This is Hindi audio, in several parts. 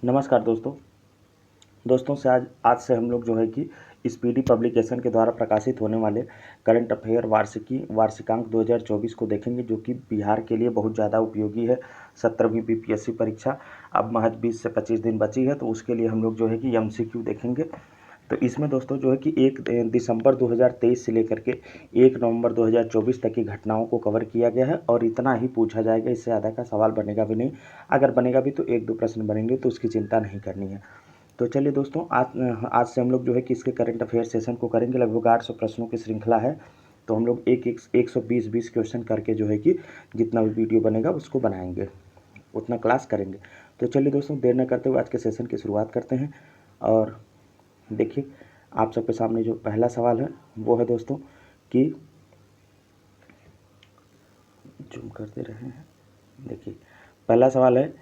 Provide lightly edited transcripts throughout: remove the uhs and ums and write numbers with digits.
नमस्कार दोस्तों से आज से हम लोग जो है कि स्पीडी पब्लिकेशन के द्वारा प्रकाशित होने वाले करंट अफेयर वार्षिकांक 2024 को देखेंगे, जो कि बिहार के लिए बहुत ज़्यादा उपयोगी है। 17वीं बीपीएससी परीक्षा अब महज 20 से 25 दिन बची है, तो उसके लिए हम लोग जो है कि एमसीक्यू देखेंगे। तो इसमें दोस्तों जो है कि 1 दिसंबर 2023 से लेकर के 1 नवंबर 2024 तक की घटनाओं को कवर किया गया है और इतना ही पूछा जाएगा, इससे ज़्यादा का सवाल बनेगा भी नहीं। अगर बनेगा भी तो 1-2 प्रश्न बनेंगे, तो उसकी चिंता नहीं करनी है। तो चलिए दोस्तों, आज से हम लोग जो है कि इसके करंट अफेयर सेशन को करेंगे। लगभग 800 प्रश्नों की श्रृंखला है, तो हम लोग 120 क्वेश्चन करके जो है कि जितना भी वीडियो बनेगा उसको बनाएंगे, उतना क्लास करेंगे। तो चलिए दोस्तों, देर न करते हुए आज के सेशन की शुरुआत करते हैं। और देखिए, आप सबके सामने जो पहला सवाल है वो है दोस्तों कि जूम करते रहे हैं। देखिए, पहला सवाल है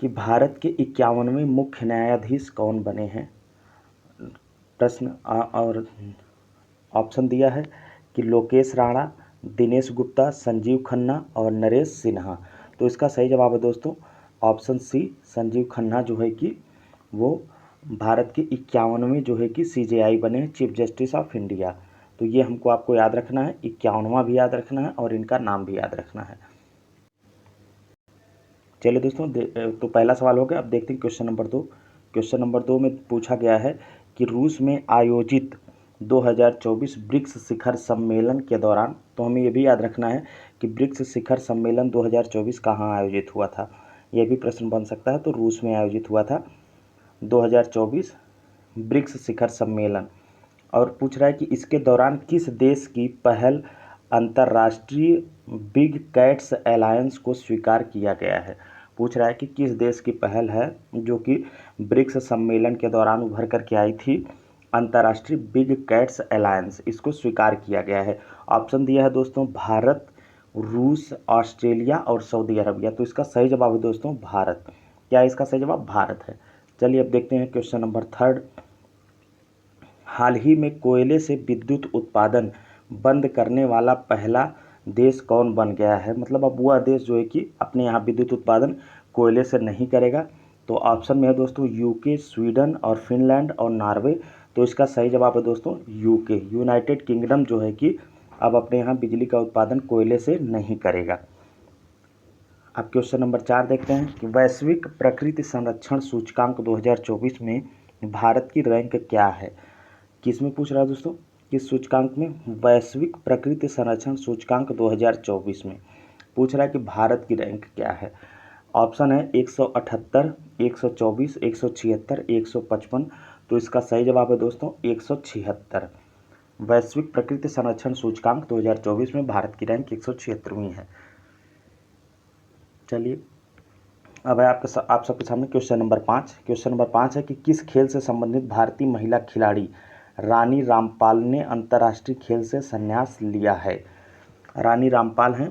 कि भारत के 51वें मुख्य न्यायाधीश कौन बने हैं। प्रश्न और ऑप्शन दिया है कि लोकेश राणा, दिनेश गुप्ता, संजीव खन्ना और नरेश सिन्हा। तो इसका सही जवाब है दोस्तों ऑप्शन सी, संजीव खन्ना जो है कि वो भारत के 51वें जो है कि सीजेआई बने हैं, चीफ जस्टिस ऑफ इंडिया। तो ये हमको आपको याद रखना है, 51वां भी याद रखना है और इनका नाम भी याद रखना है। चलिए दोस्तों, तो पहला सवाल हो गया। अब देखते हैं क्वेश्चन नंबर 2। क्वेश्चन नंबर 2 में पूछा गया है कि रूस में आयोजित 2024 ब्रिक्स शिखर सम्मेलन के दौरान, तो हमें ये भी याद रखना है कि ब्रिक्स शिखर सम्मेलन 2024 कहाँ आयोजित हुआ था। ये भी प्रश्न बन सकता है। तो रूस में आयोजित हुआ था 2024 ब्रिक्स शिखर सम्मेलन। और पूछ रहा है कि इसके दौरान किस देश की पहल अंतर्राष्ट्रीय बिग कैट्स अलायंस को स्वीकार किया गया है। पूछ रहा है कि किस देश की पहल है जो कि ब्रिक्स सम्मेलन के दौरान उभर कर के आई थी, अंतर्राष्ट्रीय बिग कैट्स अलायंस, इसको स्वीकार किया गया है। ऑप्शन दिया है दोस्तों भारत, रूस, ऑस्ट्रेलिया और सऊदी अरबिया। तो इसका सही जवाब है दोस्तों भारत। क्या इसका सही जवाब भारत है। चलिए अब देखते हैं क्वेश्चन नंबर 3। हाल ही में कोयले से विद्युत उत्पादन बंद करने वाला पहला देश कौन बन गया है। मतलब अब वह देश जो है कि अपने यहाँ विद्युत उत्पादन कोयले से नहीं करेगा। तो ऑप्शन में है दोस्तों यूके, स्वीडन और फिनलैंड और नॉर्वे। तो इसका सही जवाब है दोस्तों यूके, यूनाइटेड किंगडम जो है कि अब अपने यहाँ बिजली का उत्पादन कोयले से नहीं करेगा। अब क्वेश्चन नंबर 4 देखते हैं कि वैश्विक प्रकृति संरक्षण सूचकांक 2024 में भारत की रैंक क्या है। किसमें पूछ रहा है दोस्तों, किस सूचकांक में। वैश्विक प्रकृति संरक्षण सूचकांक 2024 में पूछ रहा है कि भारत की रैंक क्या है। ऑप्शन है 178, 124, 176, 155। तो इसका सही जवाब है दोस्तों 176। वैश्विक प्रकृति संरक्षण सूचकांक 2024 में भारत की रैंक 176वीं है। चलिए अब है आप सबके सामने क्वेश्चन नंबर 5। क्वेश्चन नंबर 5 है कि किस खेल से संबंधित भारतीय महिला खिलाड़ी रानी रामपाल ने अंतर्राष्ट्रीय खेल से संन्यास लिया है। रानी रामपाल हैं,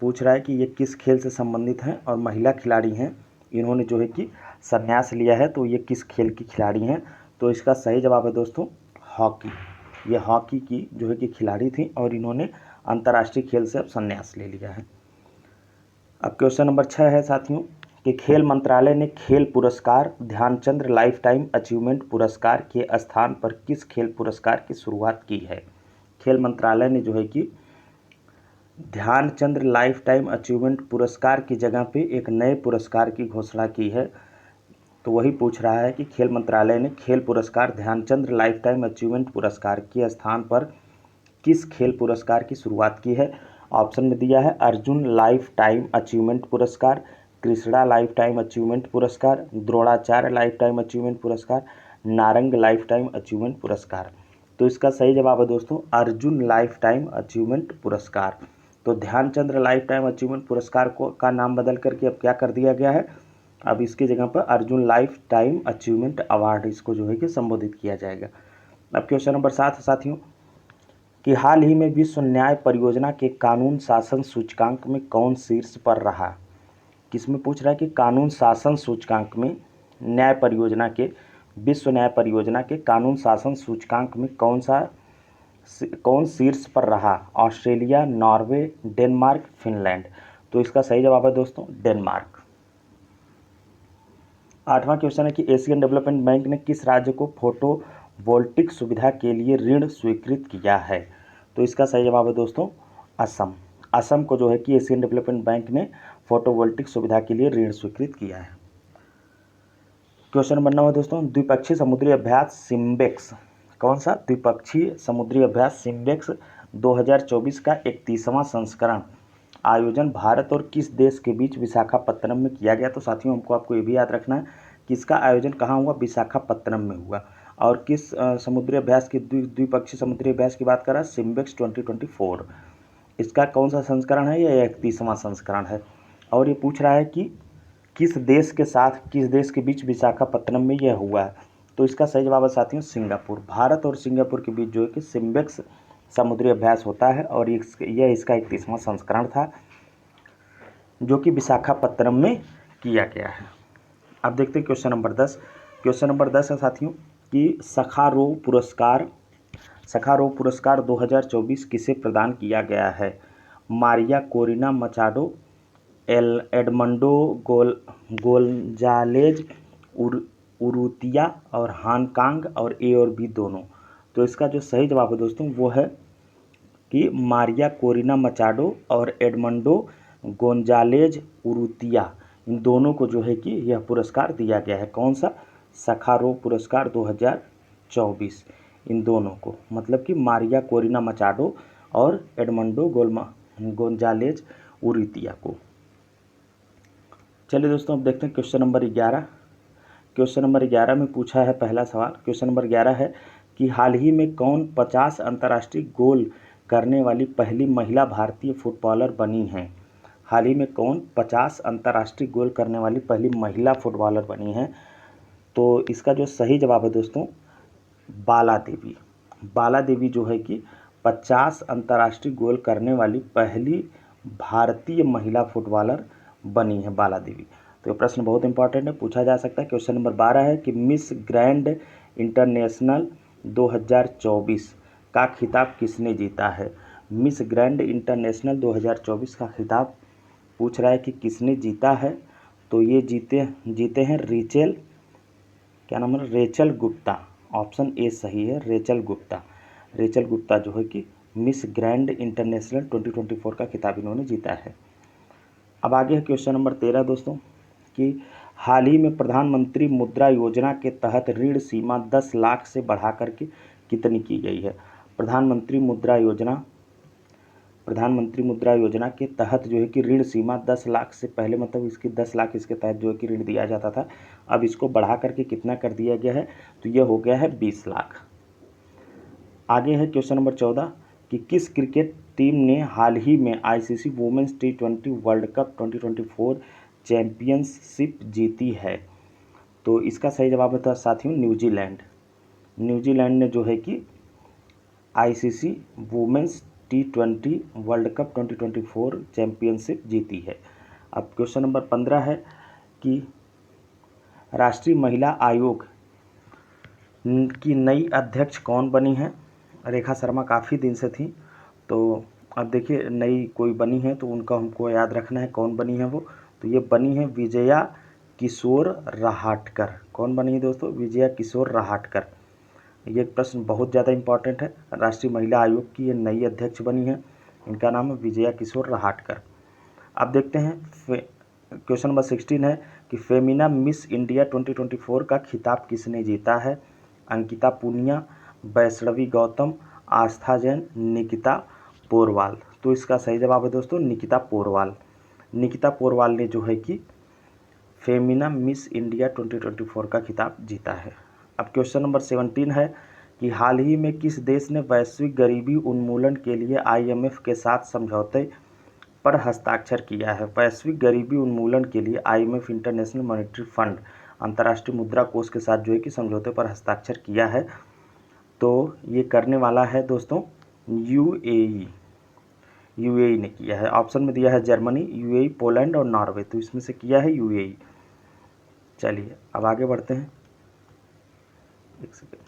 पूछ रहा है कि ये किस खेल से संबंधित हैं और महिला खिलाड़ी हैं, इन्होंने जो है कि संन्यास लिया है। तो ये किस खेल की खिलाड़ी हैं। तो इसका सही जवाब है दोस्तों हॉकी। ये हॉकी की जो है कि खिलाड़ी थी और इन्होंने अंतर्राष्ट्रीय खेल से अब संन्यास ले लिया है। अब क्वेश्चन नंबर 6 है साथियों कि खेल मंत्रालय ने खेल पुरस्कार ध्यानचंद लाइफ टाइम अचीवमेंट पुरस्कार के स्थान पर किस खेल पुरस्कार की शुरुआत की है। खेल मंत्रालय ने जो है कि ध्यानचंद लाइफ टाइम अचीवमेंट पुरस्कार की जगह पे एक नए पुरस्कार की घोषणा की है। तो वही पूछ रहा है कि खेल मंत्रालय ने खेल पुरस्कार ध्यानचंद लाइफ टाइम अचीवमेंट पुरस्कार के स्थान पर किस खेल पुरस्कार की शुरुआत की है। ऑप्शन में दिया है अर्जुन लाइफ टाइम अचीवमेंट पुरस्कार, कृष्णा लाइफ टाइम अचीवमेंट पुरस्कार, द्रोणाचार्य लाइफ टाइम अचीवमेंट पुरस्कार, नारंग लाइफ टाइम अचीवमेंट पुरस्कार। तो इसका सही जवाब है दोस्तों अर्जुन लाइफ टाइम अचीवमेंट पुरस्कार। तो ध्यानचंद्र लाइफ टाइम अचीवमेंट पुरस्कार को का नाम बदल करके अब क्या कर दिया गया है, अब इसकी जगह पर Arjun life time achievement award इसको जो है कि संबोधित किया जाएगा। अब क्वेश्चन नंबर 7 साथियों कि हाल ही में विश्व न्याय परियोजना के कानून शासन सूचकांक में कौन शीर्ष पर रहा। किसमें पूछ रहा है कि कानून शासन सूचकांक में न्याय परियोजना के विश्व न्याय परियोजना के कानून शासन सूचकांक में कौन शीर्ष पर रहा। Australia, Norway, Denmark, Finland. तो इसका सही जवाब है दोस्तों डेनमार्क। 8वां क्वेश्चन है कि एशियन डेवलपमेंट बैंक ने किस राज्य को फोटोवोल्टिक सुविधा के लिए ऋण स्वीकृत किया है? तो इसका सही जवाब है दोस्तों असम। असम को जो है कि एशियन डेवलपमेंट बैंक ने फोटोवोल्टिक सुविधा के लिए ऋण स्वीकृत किया है। क्वेश्चन नंबर 9 है दोस्तों, द्विपक्षीय समुद्री अभ्यास सिम्बेक्स, कौन सा? द्विपक्षीय समुद्री अभ्यास सिम्बेक्स 2024 का 31वां संस्करण आयोजन भारत और किस देश के बीच विशाखापत्तनम में किया गया? तो साथियों आपको ये भी याद रखना है कि इसका आयोजन कहाँ हुआ? विशाखापत्तनम में हुआ। और किस समुद्री अभ्यास की द्विपक्षीय समुद्री अभ्यास की बात कर रहा है? सिम्बेक्स 2024। इसका कौन सा संस्करण है? यह 31वां संस्करण है। और ये पूछ रहा है कि किस देश के साथ, किस देश के बीच विशाखापत्तनम में यह हुआ है? तो इसका सही जवाब है साथियों सिंगापुर। भारत और सिंगापुर के बीच जो है कि सिम्बेक्स समुद्री अभ्यास होता है और यह इसका 31वां संस्करण था जो कि विशाखापत्तनम में किया गया है। अब देखते हैं क्वेश्चन नंबर 10। क्वेश्चन नंबर 10 है साथियों कि सखारोव पुरस्कार 2024 किसे प्रदान किया गया है? Maria Corina Machado, Edmundo Gonzalez उरुतिया और हांगकांग और ए और बी दोनों। तो इसका जो सही जवाब है दोस्तों वो है कि मारिया कोरिना मचाडो और एडमंडो गोंजालेज उरुतिया, इन दोनों को जो है कि यह पुरस्कार दिया गया है। कौन सा? सखारोव पुरस्कार 2024, इन दोनों को, मतलब कि मारिया कोरिना मचाडो और एडमंडो गोंजालेज उरुतिया को। चलिए दोस्तों अब देखते हैं क्वेश्चन नंबर 11। क्वेश्चन नंबर 11 में पूछा है पहला सवाल। क्वेश्चन नंबर 11 है कि हाल ही में कौन 50 अंतर्राष्ट्रीय गोल करने वाली पहली महिला भारतीय फुटबॉलर बनी हैं? हाल ही में कौन 50 अंतर्राष्ट्रीय गोल करने वाली पहली महिला फुटबॉलर बनी हैं? तो इसका जो सही जवाब है दोस्तों बाला देवी। बाला देवी जो है कि 50 अंतर्राष्ट्रीय गोल करने वाली पहली भारतीय महिला फुटबॉलर बनी है बाला देवी। तो ये प्रश्न बहुत इंपॉर्टेंट है, पूछा जा सकता है। क्वेश्चन नंबर 12 है कि मिस ग्रैंड इंटरनेशनल 2024 का खिताब किसने जीता है? मिस ग्रैंड इंटरनेशनल 2024 का खिताब पूछ रहा है कि किसने जीता है? तो ये जीते हैं रेचल, क्या नाम है? रेचल गुप्ता। ऑप्शन ए सही है, रेचल गुप्ता। रेचल गुप्ता जो है कि मिस ग्रैंड इंटरनेशनल 2024 का खिताब इन्होंने जीता है। अब आगे है क्वेश्चन नंबर 13 दोस्तों कि हाल ही में प्रधानमंत्री मुद्रा योजना के तहत ऋण सीमा 10 लाख से बढ़ा करके कितनी की गई है? प्रधानमंत्री मुद्रा योजना के तहत जो है कि ऋण सीमा 10 लाख से, पहले मतलब इसकी 10 लाख इसके तहत जो है कि ऋण दिया जाता था, अब इसको बढ़ा करके कितना कर दिया गया है? तो यह हो गया है 20 लाख। आगे है क्वेश्चन नंबर 14 कि किस क्रिकेट टीम ने हाल ही में ICC women's T20 World Cup 2024 championship जीती है? तो इसका सही जवाब है साथियों न्यूजीलैंड। न्यूजीलैंड ने जो है कि ICC women's T20 World Cup 2024 championship जीती है। अब क्वेश्चन नंबर 15 है कि राष्ट्रीय महिला आयोग की नई अध्यक्ष कौन बनी है? रेखा शर्मा काफ़ी दिन से थी, तो अब देखिए नई कोई बनी है तो उनका हमको याद रखना है कौन बनी है वो। तो ये बनी है विजया किशोर रहाटकर। कौन बनी है दोस्तों? विजया किशोर रहाटकर। ये प्रश्न बहुत ज़्यादा इंपॉर्टेंट है। राष्ट्रीय महिला आयोग की ये नई अध्यक्ष बनी है, इनका नाम है विजया किशोर रहाटकर। अब देखते हैं क्वेश्चन नंबर 16 है कि फेमिना मिस इंडिया 2024 का खिताब किसने जीता है? अंकिता पूनिया, वैष्णवी गौतम, आस्था जैन, निकिता पोरवाल। तो इसका सही जवाब है दोस्तों निकिता पोरवाल। निकिता पोरवाल ने जो है कि फेमिना मिस इंडिया 2024 का खिताब जीता है। अब क्वेश्चन नंबर 17 है कि हाल ही में किस देश ने वैश्विक गरीबी उन्मूलन के लिए IMF के साथ समझौते पर हस्ताक्षर किया है? वैश्विक गरीबी उन्मूलन के लिए IMF इंटरनेशनल मॉनेटरी फंड, अंतर्राष्ट्रीय मुद्रा कोष के साथ जो है कि समझौते पर हस्ताक्षर किया है। तो ये करने वाला है दोस्तों यूएई ने किया है। ऑप्शन में दिया है जर्मनी, यूएई, पोलैंड और नॉर्वे, तो इसमें से किया है यूएई। चलिए अब आगे बढ़ते हैं। एक सेकेंड,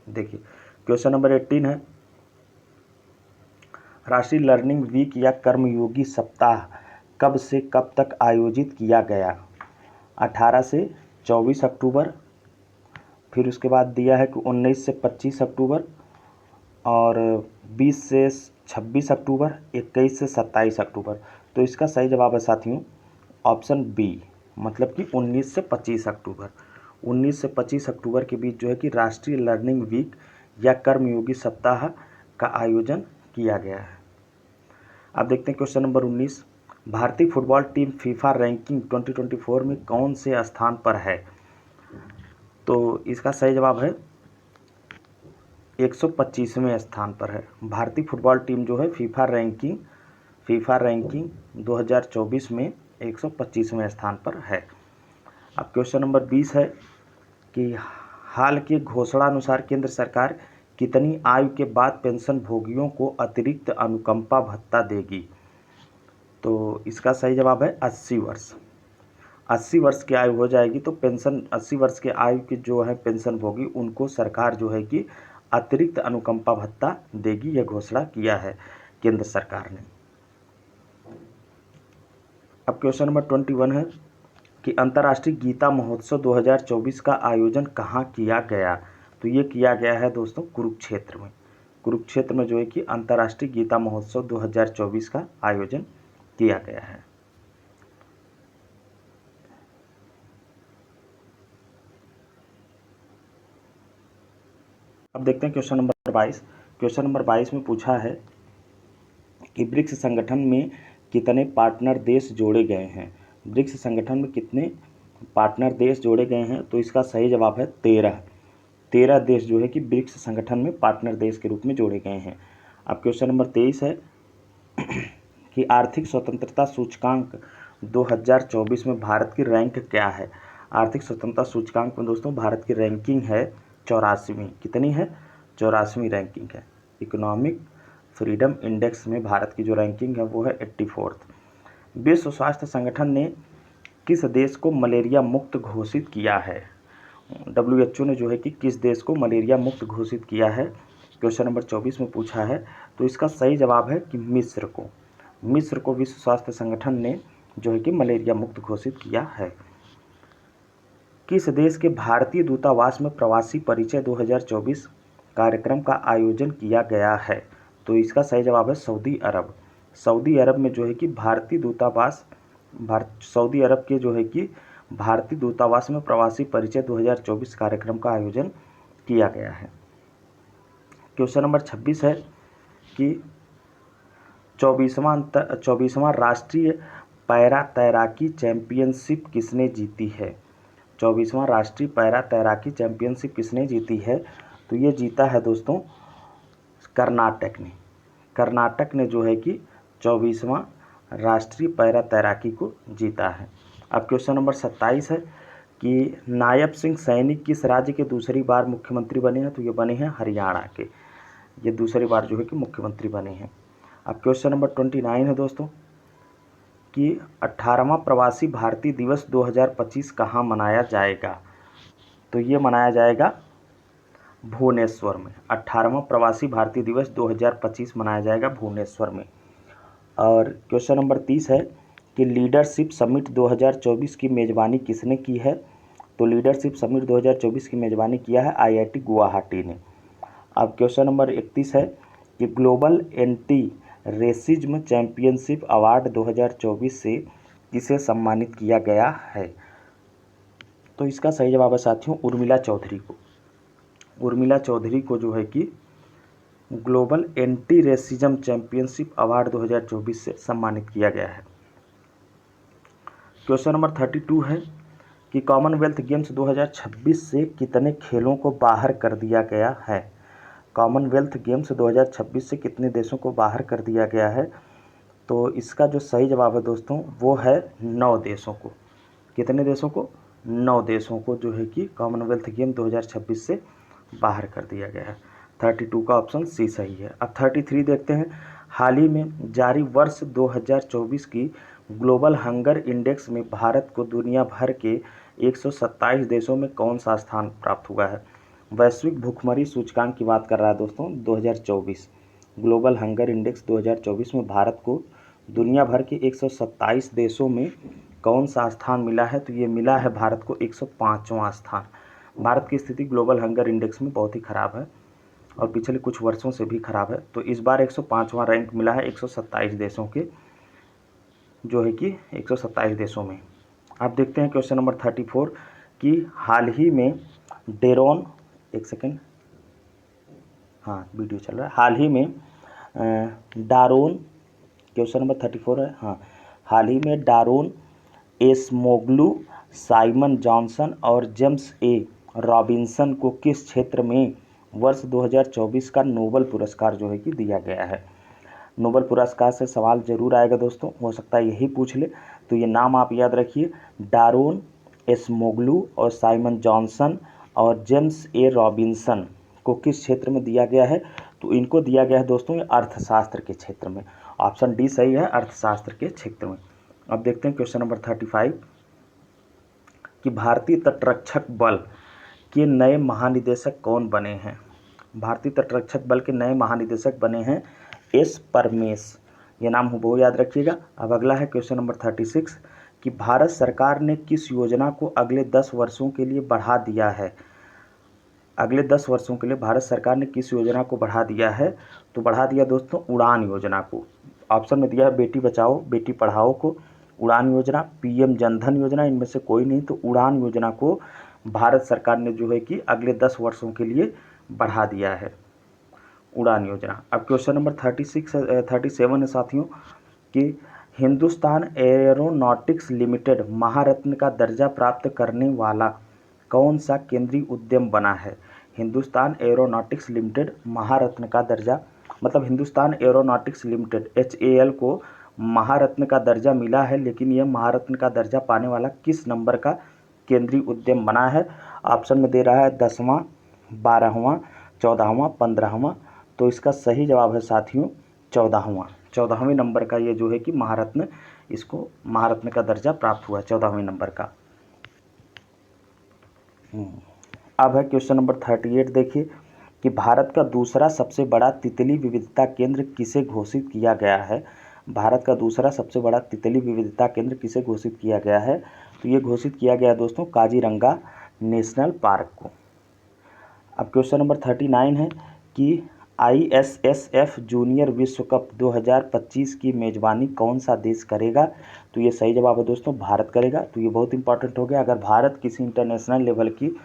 देखिए क्वेश्चन नंबर 18 है राष्ट्रीय लर्निंग वीक या कर्मयोगी सप्ताह कब से कब तक आयोजित किया गया? 18 से 24 अक्टूबर, फिर उसके बाद दिया है कि 19 से 25 अक्टूबर, और 20 से 26 अक्टूबर, 21 से 27 अक्टूबर। तो इसका सही जवाब है साथियों ऑप्शन बी, मतलब कि 19 से 25 अक्टूबर। 19 से 25 अक्टूबर के बीच जो है कि राष्ट्रीय लर्निंग वीक या कर्मयोगी सप्ताह का आयोजन किया गया है। अब देखते हैं क्वेश्चन नंबर 19। भारतीय फुटबॉल टीम फीफा रैंकिंग 2024 में कौन से स्थान पर है? तो इसका सही जवाब है 125वें स्थान पर है। भारतीय फुटबॉल टीम जो है फीफा रैंकिंग 2024 में 125वें स्थान पर है। अब क्वेश्चन नंबर 20 है कि हाल की घोषणा अनुसार केंद्र सरकार कितनी आयु के बाद पेंशन भोगियों को अतिरिक्त अनुकंपा भत्ता देगी? तो इसका सही जवाब है 80 वर्ष। 80 वर्ष की आयु हो जाएगी तो पेंशन 80 वर्ष के आयु के जो है पेंशन भोगी उनको सरकार जो है कि अतिरिक्त अनुकंपा भत्ता देगी, यह घोषणा किया है केंद्र सरकार ने। अब क्वेश्चन नंबर 21 है कि अंतर्राष्ट्रीय गीता महोत्सव 2024 का आयोजन कहाँ किया गया? तो ये किया गया है दोस्तों कुरुक्षेत्र में। कुरुक्षेत्र में जो है कि अंतर्राष्ट्रीय गीता महोत्सव 2024 का आयोजन किया गया है। अब देखते हैं क्वेश्चन नंबर 22। क्वेश्चन नंबर 22 में पूछा है कि ब्रिक्स संगठन में कितने पार्टनर देश जोड़े गए हैं? ब्रिक्स संगठन में कितने पार्टनर देश जोड़े गए हैं? तो इसका सही जवाब है 13 देश जो है कि ब्रिक्स संगठन में पार्टनर देश के रूप में जोड़े गए हैं। अब क्वेश्चन नंबर 23 है कि आर्थिक स्वतंत्रता सूचकांक 2024 में भारत की रैंक क्या है? आर्थिक स्वतंत्रता सूचकांक में दोस्तों भारत की रैंकिंग है 84वीं। कितनी है? 84वीं रैंकिंग है। इकोनॉमिक फ्रीडम इंडेक्स में भारत की जो रैंकिंग है वो है 84th। विश्व स्वास्थ्य संगठन ने किस देश को मलेरिया मुक्त घोषित किया है? WHO ने जो है कि किस देश को मलेरिया मुक्त घोषित किया है? क्वेश्चन नंबर 24 में पूछा है। तो इसका सही जवाब है कि मिस्र को विश्व स्वास्थ्य संगठन ने जो है कि मलेरिया मुक्त घोषित किया है। किस देश के भारतीय दूतावास में प्रवासी परिचय 2024 कार्यक्रम का आयोजन किया गया है? तो इसका सही जवाब है सऊदी अरब। सऊदी अरब में जो है कि सऊदी अरब के जो है कि भारतीय दूतावास में प्रवासी परिचय 2024 कार्यक्रम का आयोजन किया गया है। क्वेश्चन नंबर 26 है कि 24वां राष्ट्रीय पैरा तैराकी चैंपियनशिप किसने जीती है? 24वां राष्ट्रीय पैरा तैराकी चैंपियनशिप किसने जीती है? तो ये जीता है दोस्तों कर्नाटक ने जो है कि 24वां राष्ट्रीय पैरा तैराकी को जीता है। अब क्वेश्चन नंबर 27 है कि नायब सिंह सैनी किस राज्य के दूसरी बार मुख्यमंत्री बने हैं? तो ये बने हैं हरियाणा के। ये दूसरी बार जो है कि मुख्यमंत्री बने हैं। अब क्वेश्चन नंबर 29 है दोस्तों कि 18वां प्रवासी भारतीय दिवस 2025 कहाँ मनाया जाएगा? तो ये मनाया जाएगा भुवनेश्वर में। 18वां प्रवासी भारतीय दिवस 2025 मनाया जाएगा भुवनेश्वर में। और क्वेश्चन नंबर 30 है कि लीडरशिप समिट 2024 की मेज़बानी किसने की है? तो लीडरशिप समिट 2024 की मेज़बानी किया है IIT गुवाहाटी ने। अब क्वेश्चन नंबर 31 है कि global anti racism championship award 2024 से किसे सम्मानित किया गया है? तो इसका सही जवाब है साथियों उर्मिला चौधरी को जो है कि global anti racism championship award 2024 से सम्मानित किया गया है। क्वेश्चन नंबर 32 है कि कॉमनवेल्थ गेम्स 2026 से कितने खेलों को बाहर कर दिया गया है? कॉमनवेल्थ गेम्स 2026 से कितने देशों को बाहर कर दिया गया है? तो इसका जो सही जवाब है दोस्तों वो है 9 देशों को। कितने देशों को? 9 देशों को जो है कि कॉमनवेल्थ गेम 2026 से बाहर कर दिया गया है। 32 का ऑप्शन सी सही है। अब 33 देखते हैं। हाल ही में जारी वर्ष 2024 की ग्लोबल हंगर इंडेक्स में भारत को दुनिया भर के 127 देशों में कौन सा स्थान प्राप्त हुआ है? वैश्विक भूखमरी सूचकांक की बात कर रहा है दोस्तों 2024। ग्लोबल हंगर इंडेक्स 2024 में भारत को दुनिया भर के 127 देशों में कौन सा स्थान मिला है? तो ये मिला है भारत को 105वां स्थान। भारत की स्थिति ग्लोबल हंगर इंडेक्स में बहुत ही ख़राब है और पिछले कुछ वर्षों से भी खराब है। तो इस बार 105वां रैंक मिला है 127 देशों के, जो है कि 127 देशों में। आप देखते हैं क्वेश्चन नंबर 34 कि हाल ही में डेरोन, एक सेकेंड, हाँ वीडियो चल रहा है। हाल ही में डारोन, क्वेश्चन नंबर 34 है, हाँ, हाल ही में डारोन एसमोग्लू, साइमन जॉनसन और जेम्स ए रॉबिन्सन को किस क्षेत्र में वर्ष 2024 का नोबेल पुरस्कार जो है कि दिया गया है? नोबेल पुरस्कार से सवाल जरूर आएगा दोस्तों, हो सकता है यही पूछ ले। तो ये नाम आप याद रखिए, डारोन एसमोग्लू और साइमन जॉनसन और जेम्स ए रॉबिन्सन को किस क्षेत्र में दिया गया है? तो इनको दिया गया है दोस्तों ये अर्थशास्त्र के क्षेत्र में। ऑप्शन डी सही है, अर्थशास्त्र के क्षेत्र में। अब देखते हैं क्वेश्चन नंबर 35 कि भारतीय तटरक्षक बल के नए महानिदेशक कौन बने हैं? भारतीय तटरक्षक बल के नए महानिदेशक बने हैं एस परमेश, ये नाम हूबहू याद रखिएगा। अब अगला है क्वेश्चन नंबर 36 कि भारत सरकार ने किस योजना को अगले 10 वर्षों के लिए बढ़ा दिया है? अगले 10 वर्षों के लिए भारत सरकार ने किस योजना को बढ़ा दिया है? तो बढ़ा दिया दोस्तों उड़ान योजना को। ऑप्शन में दिया है बेटी बचाओ बेटी पढ़ाओ को, उड़ान योजना, पीएम जनधन योजना, इनमें से कोई नहीं। तो उड़ान योजना को भारत सरकार ने जो है कि अगले 10 वर्षों के लिए बढ़ा दिया है, उड़ान योजना। अब क्वेश्चन नंबर 37 है साथियों कि हिंदुस्तान एरोनॉटिक्स लिमिटेड महारत्न का दर्जा प्राप्त करने वाला कौन सा केंद्रीय उद्यम बना है? हिंदुस्तान एरोनॉटिक्स लिमिटेड महारत्न का दर्जा, मतलब हिंदुस्तान एरोनॉटिक्स लिमिटेड HAL को महारत्न का दर्जा मिला है, लेकिन यह महारत्न का दर्जा पाने वाला किस नंबर का केंद्रीय उद्यम बना है? ऑप्शन में दे रहा है 10वां, 12वां, 14वां, 15वां। तो इसका सही जवाब है साथियों 14वें नंबर का ये जो है कि महारत्न, इसको महारत्न का दर्जा प्राप्त हुआ 14वें नंबर का। अब है क्वेश्चन नंबर 38, देखिए कि भारत का दूसरा सबसे बड़ा तितली विविधता केंद्र किसे घोषित किया गया है? भारत का दूसरा सबसे बड़ा तितली विविधता केंद्र किसे घोषित किया गया है? तो ये घोषित किया गया दोस्तों काजीरंगा नेशनल पार्क को। अब क्वेश्चन नंबर 39 है कि ISSF जूनियर विश्व कप 2025 की मेज़बानी कौन सा देश करेगा? तो ये सही जवाब है दोस्तों भारत करेगा। तो ये बहुत इंपॉर्टेंट हो गया। अगर भारत किसी इंटरनेशनल लेवल की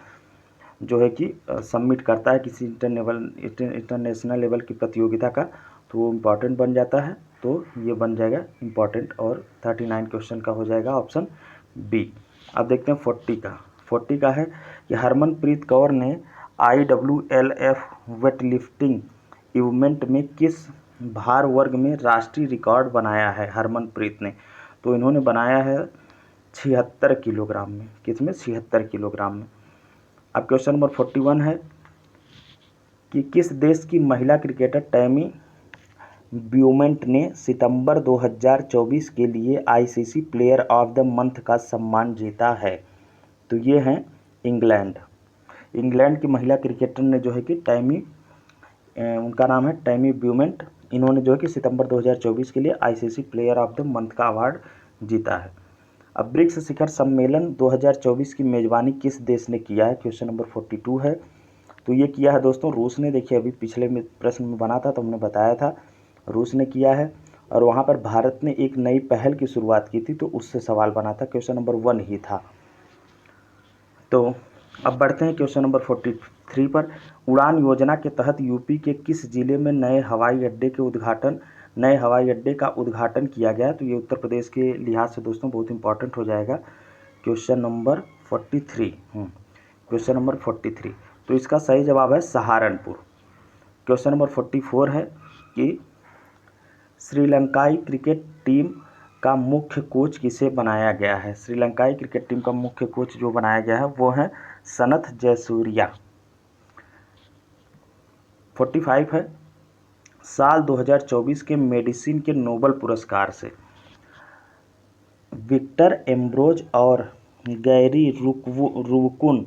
जो है कि सबमिट करता है किसी इंटरनेशनल लेवल की प्रतियोगिता का, तो वो इम्पॉर्टेंट बन जाता है। तो ये बन जाएगा इम्पॉर्टेंट और 39 क्वेश्चन का हो जाएगा ऑप्शन बी। अब देखते हैं 40 का है कि हरमनप्रीत कौर ने IWLF वेटलिफ्टिंग इवेंट में किस भार वर्ग में राष्ट्रीय रिकॉर्ड बनाया है? हरमनप्रीत ने, तो इन्होंने बनाया है 76 किलोग्राम में। किसमें? 76 किलोग्राम में। अब क्वेश्चन नंबर 41 है कि किस देश की महिला क्रिकेटर टैमी ब्यूमेंट ने सितंबर 2024 के लिए ICC player of the month का सम्मान जीता है? तो ये हैं इंग्लैंड की महिला क्रिकेटर ने जो है कि उनका नाम है टैमी ब्यूमेंट। इन्होंने जो है कि सितंबर 2024 के लिए ICC player of the month का अवार्ड जीता है। अब ब्रिक्स शिखर सम्मेलन 2024 की मेज़बानी किस देश ने किया है? क्वेश्चन नंबर 42 है। तो ये किया है दोस्तों रूस ने। देखिए अभी पिछले में प्रश्न में बना था तो हमने बताया था रूस ने किया है, और वहाँ पर भारत ने एक नई पहल की शुरुआत की थी, तो उससे सवाल बना था, क्वेश्चन नंबर 1 ही था। तो अब बढ़ते हैं क्वेश्चन नंबर 43 पर। उड़ान योजना के तहत यूपी के किस जिले में नए हवाई अड्डे का उद्घाटन किया गया? तो ये उत्तर प्रदेश के लिहाज से दोस्तों बहुत इंपॉर्टेंट हो जाएगा। Question number 43। तो इसका सही जवाब है सहारनपुर। क्वेश्चन नंबर 44 है कि श्रीलंकाई क्रिकेट टीम का मुख्य कोच किसे बनाया गया है? श्रीलंकाई क्रिकेट टीम का मुख्य कोच जो बनाया गया है वो है सनथ जयसूर्या। 45 है साल 2024 के मेडिसिन के नोबेल पुरस्कार से विक्टर एम्ब्रोज और गैरी रुवकुन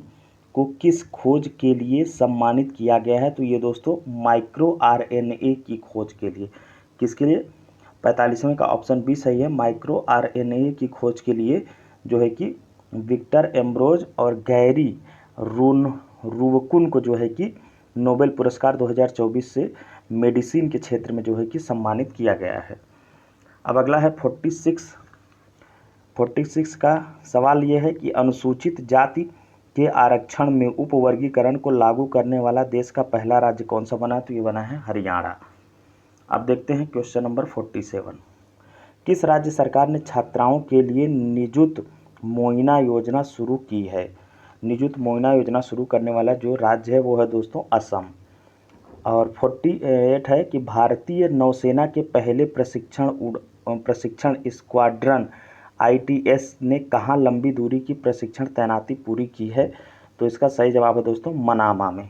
को किस खोज के लिए सम्मानित किया गया है? तो ये दोस्तों माइक्रो आरएनए की खोज के लिए। किसके लिए? 45वें का ऑप्शन बी सही है। माइक्रो आरएनए की खोज के लिए जो है कि विक्टर एम्ब्रोज और गैरी रूवकुन को जो है कि नोबेल पुरस्कार 2024 से मेडिसिन के क्षेत्र में जो है कि सम्मानित किया गया है। अब अगला है 46 का सवाल ये है कि अनुसूचित जाति के आरक्षण में उपवर्गीकरण को लागू करने वाला देश का पहला राज्य कौन सा बना? तो ये बना है हरियाणा। अब देखते हैं क्वेश्चन नंबर 47। किस राज्य सरकार ने छात्राओं के लिए निजुत मोइना योजना शुरू की है? निजुत मोइना योजना शुरू करने वाला जो राज्य है वो है दोस्तों असम। और 48 है कि भारतीय नौसेना के पहले प्रशिक्षण स्क्वाड्रन ITS ने कहाँ लंबी दूरी की प्रशिक्षण तैनाती पूरी की है? तो इसका सही जवाब है दोस्तों मनामा में।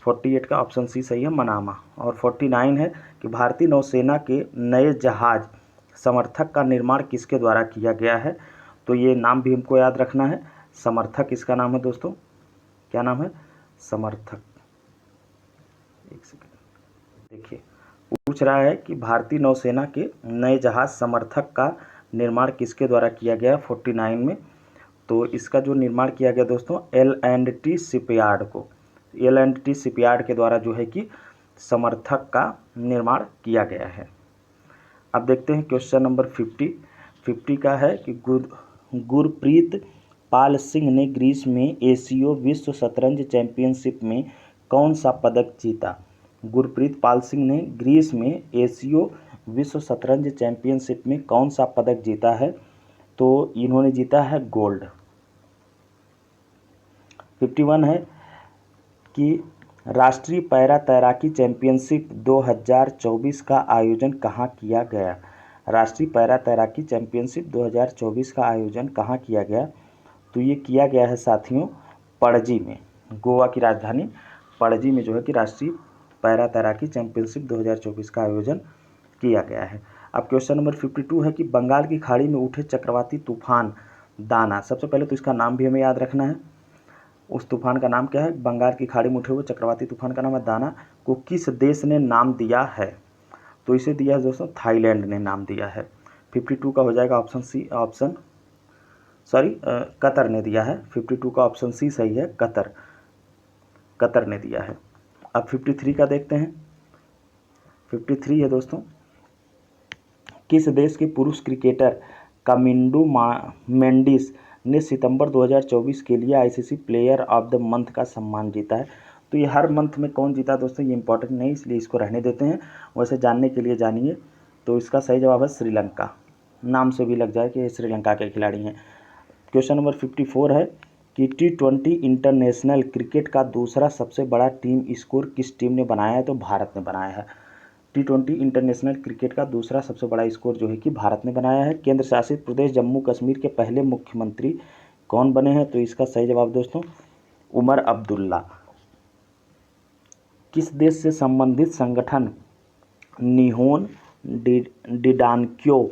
48 का ऑप्शन सी सही है, मनामा। और 49 है कि भारतीय नौसेना के नए जहाज समर्थक का निर्माण किसके द्वारा किया गया है? तो ये नाम भी हमको याद रखना है। समर्थक इसका नाम है दोस्तों, क्या नाम है? समर्थक। एक सेकंड देखिए, पूछ रहा है कि भारतीय नौसेना के नए जहाज समर्थक का निर्माण किसके द्वारा किया गया 49 में? तो इसका जो निर्माण किया गया दोस्तों L&T शिपयार्ड को, L&T शिपयार्ड के द्वारा जो है कि समर्थक का निर्माण किया गया है। अब देखते हैं क्वेश्चन नंबर 50 का है कि गुरप्रीत पाल सिंह ने ग्रीस में एशियो विश्व शतरंज चैंपियनशिप में कौन सा पदक जीता? गुरप्रीत पाल सिंह ने ग्रीस में एशियो विश्व शतरंज चैंपियनशिप में कौन सा पदक जीता है? तो इन्होंने जीता है गोल्ड। 51 है कि राष्ट्रीय पैरा तैराकी चैंपियनशिप 2024 का आयोजन कहाँ किया गया? राष्ट्रीय पैरा तैराकी चैंपियनशिप 2024 का आयोजन कहाँ किया गया? तो ये किया गया है साथियों पणजी में, गोवा की राजधानी पणजी में जो है कि राष्ट्रीय पैरा तैराकी चैंपियनशिप 2024 का आयोजन किया गया है। अब क्वेश्चन नंबर 52 है कि बंगाल की खाड़ी में उठे चक्रवाती तूफान दाना, सबसे पहले तो इसका नाम भी हमें याद रखना है। उस तूफान का नाम क्या है? बंगाल की खाड़ी में उठे हुए चक्रवाती तूफान का नाम है दाना। को किस देश ने नाम दिया है? तो इसे दिया है दोस्तों थाईलैंड ने नाम दिया है। 52 का हो जाएगा ऑप्शन सी, कतर ने दिया है। 52 का ऑप्शन सी सही है, कतर ने दिया है। अब 53 का देखते हैं। 53 है दोस्तों, किस देश के पुरुष क्रिकेटर कामिंडू मेंडिस ने सितंबर 2024 के लिए ICC player of the month का सम्मान जीता है? तो ये हर मंथ में कौन जीता दोस्तों ये इंपॉर्टेंट नहीं, इसलिए इसको रहने देते हैं। वैसे जानने के लिए जानिए। तो इसका सही जवाब है श्रीलंका। नाम से भी लग जाए कि ये श्रीलंका के खिलाड़ी हैं। क्वेश्चन नंबर 54 है कि T20 इंटरनेशनल क्रिकेट का दूसरा सबसे बड़ा टीम स्कोर किस टीम ने बनाया है? तो भारत ने बनाया है। T20 इंटरनेशनल क्रिकेट का दूसरा सबसे बड़ा स्कोर जो है कि भारत ने बनाया है। केंद्र शासित प्रदेश जम्मू कश्मीर के पहले मुख्यमंत्री कौन बने हैं? तो इसका सही जवाब दोस्तों उमर अब्दुल्ला। किस देश से संबंधित संगठन निहोन डिडानक्यो,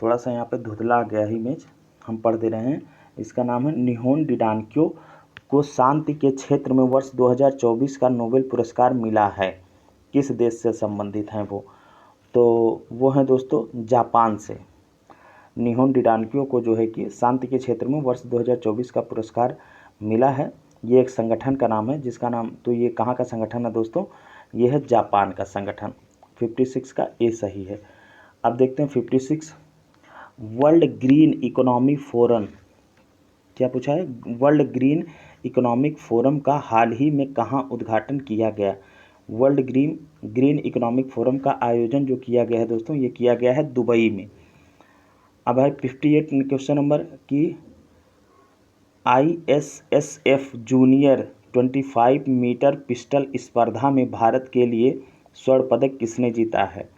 थोड़ा सा यहाँ पे धुंधला गया इमेज, हम पढ़ दे रहे हैं। इसका नाम है निहोन डिडानक्यो को शांति के क्षेत्र में वर्ष 2024 का नोबेल पुरस्कार मिला है। किस देश से संबंधित हैं वो? तो वो हैं दोस्तों जापान से। निहोन डिडानक्यो को जो है कि शांति के क्षेत्र में वर्ष 2024 का पुरस्कार मिला है। ये एक संगठन का नाम है जिसका नाम, तो ये कहाँ का संगठन है दोस्तों? ये है जापान का संगठन। 56 का ए सही है। अब देखते हैं 56, वर्ल्ड ग्रीन इकोनॉमिक फोरम, क्या पूछा है? वर्ल्ड ग्रीन इकोनॉमिक फोरम का हाल ही में कहाँ उद्घाटन किया गया? वर्ल्ड ग्रीन इकोनॉमिक फोरम का आयोजन जो किया गया है दोस्तों ये किया गया है दुबई में। अब है 58 क्वेश्चन नंबर कि ISSF जूनियर 25 मीटर पिस्टल स्पर्धा में भारत के लिए स्वर्ण पदक किसने जीता है?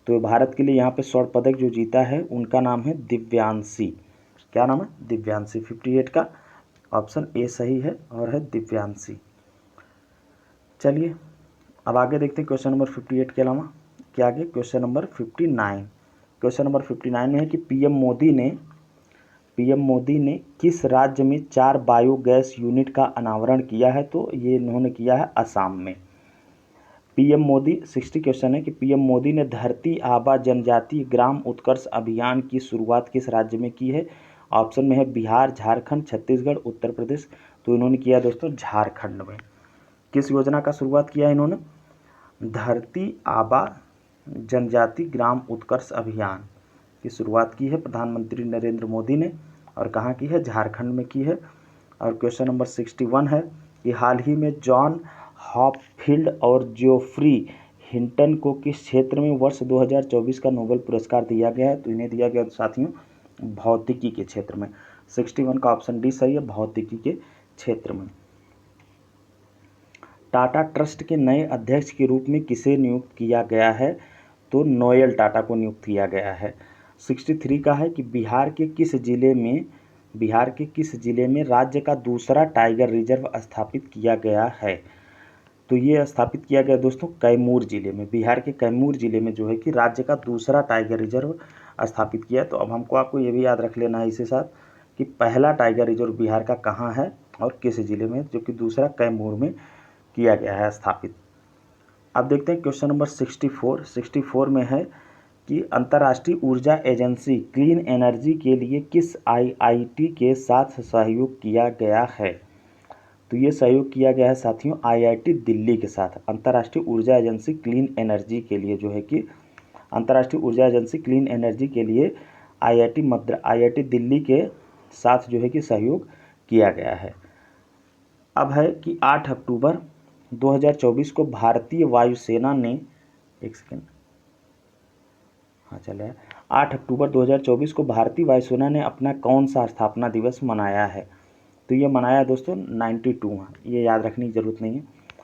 तो भारत के लिए यहाँ पे स्वर्ण पदक जो जीता है उनका नाम है दिव्यांशी। क्या नाम है? दिव्यांशी। 58 का ऑप्शन ए सही है और है दिव्यांशी। चलिए अब आगे देखते हैं क्वेश्चन नंबर 58 के अलावा क्या आगे क्वेश्चन नंबर 59। क्वेश्चन नंबर 59 में है कि पीएम मोदी ने किस राज्य में 4 बायोगैस यूनिट का अनावरण किया है? तो ये इन्होंने किया है असम में। पीएम मोदी 60 क्वेश्चन है कि पीएम मोदी ने धरती आबा जनजातीय ग्राम उत्कर्ष अभियान की शुरुआत किस राज्य में की है? ऑप्शन में है बिहार, झारखंड, छत्तीसगढ़, उत्तर प्रदेश। तो इन्होंने किया दोस्तों झारखंड में। किस योजना का शुरुआत किया है इन्होंने? धरती आबा जनजाति ग्राम उत्कर्ष अभियान की शुरुआत की है प्रधानमंत्री नरेंद्र मोदी ने। और कहाँ की है? झारखंड में की है। और क्वेश्चन नंबर 61 है कि हाल ही में जॉन हॉपफील्ड और जियोफ्री हिंटन को किस क्षेत्र में वर्ष 2024 का नोबेल पुरस्कार दिया गया है? तो इन्हें दिया गया साथियों भौतिकी के क्षेत्र में। 61 का ऑप्शन डी सही है, भौतिकी के क्षेत्र में। टाटा ट्रस्ट के नए अध्यक्ष के रूप में किसे नियुक्त किया गया है? तो नोएल टाटा को नियुक्त किया गया है। 63 का है कि बिहार के किस जिले में राज्य का दूसरा टाइगर रिजर्व स्थापित किया गया है? तो ये स्थापित किया गया दोस्तों कैमूर जिले में। बिहार के कैमूर जिले में जो है कि राज्य का दूसरा टाइगर रिजर्व स्थापित किया। तो अब हमको आपको ये भी याद रख लेना है इसी साथ कि पहला टाइगर रिजर्व बिहार का कहाँ है और किस जिले में, जो कि दूसरा कैमूर में किया गया है स्थापित। अब देखते हैं क्वेश्चन नंबर 64 में है कि अंतर्राष्ट्रीय ऊर्जा एजेंसी क्लीन एनर्जी के लिए किस आईआईटी के साथ सहयोग किया गया है? तो ये सहयोग किया गया है साथियों आईआईटी दिल्ली के साथ। अंतर्राष्ट्रीय ऊर्जा एजेंसी क्लीन एनर्जी के लिए जो है कि अंतर्राष्ट्रीय ऊर्जा एजेंसी क्लीन एनर्जी के लिए आईआईटी दिल्ली के साथ जो है कि सहयोग किया गया है। अब है कि 8 अक्टूबर 2024 को भारतीय वायुसेना ने 8 अक्टूबर 2024 को भारतीय वायुसेना ने अपना कौन सा स्थापना दिवस मनाया है? तो ये मनाया दोस्तों 92 है। ये याद रखने की ज़रूरत नहीं है।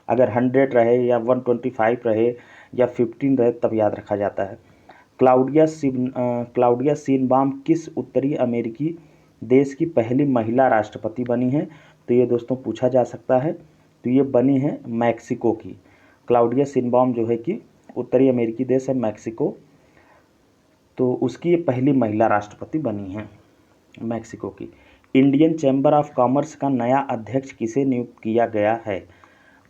अगर 100 रहे या 125 रहे या 15 रहे तब याद रखा जाता है। क्लाउडिया शीनबाम किस उत्तरी अमेरिकी देश की पहली महिला राष्ट्रपति बनी है? तो ये दोस्तों पूछा जा सकता है। तो ये बनी है मैक्सिको की। क्लाउडिया शीनबाम जो है कि उत्तरी अमेरिकी देश है मैक्सिको, तो उसकी ये पहली महिला राष्ट्रपति बनी है मैक्सिको की। इंडियन चैम्बर ऑफ कॉमर्स का नया अध्यक्ष किसे नियुक्त किया गया है?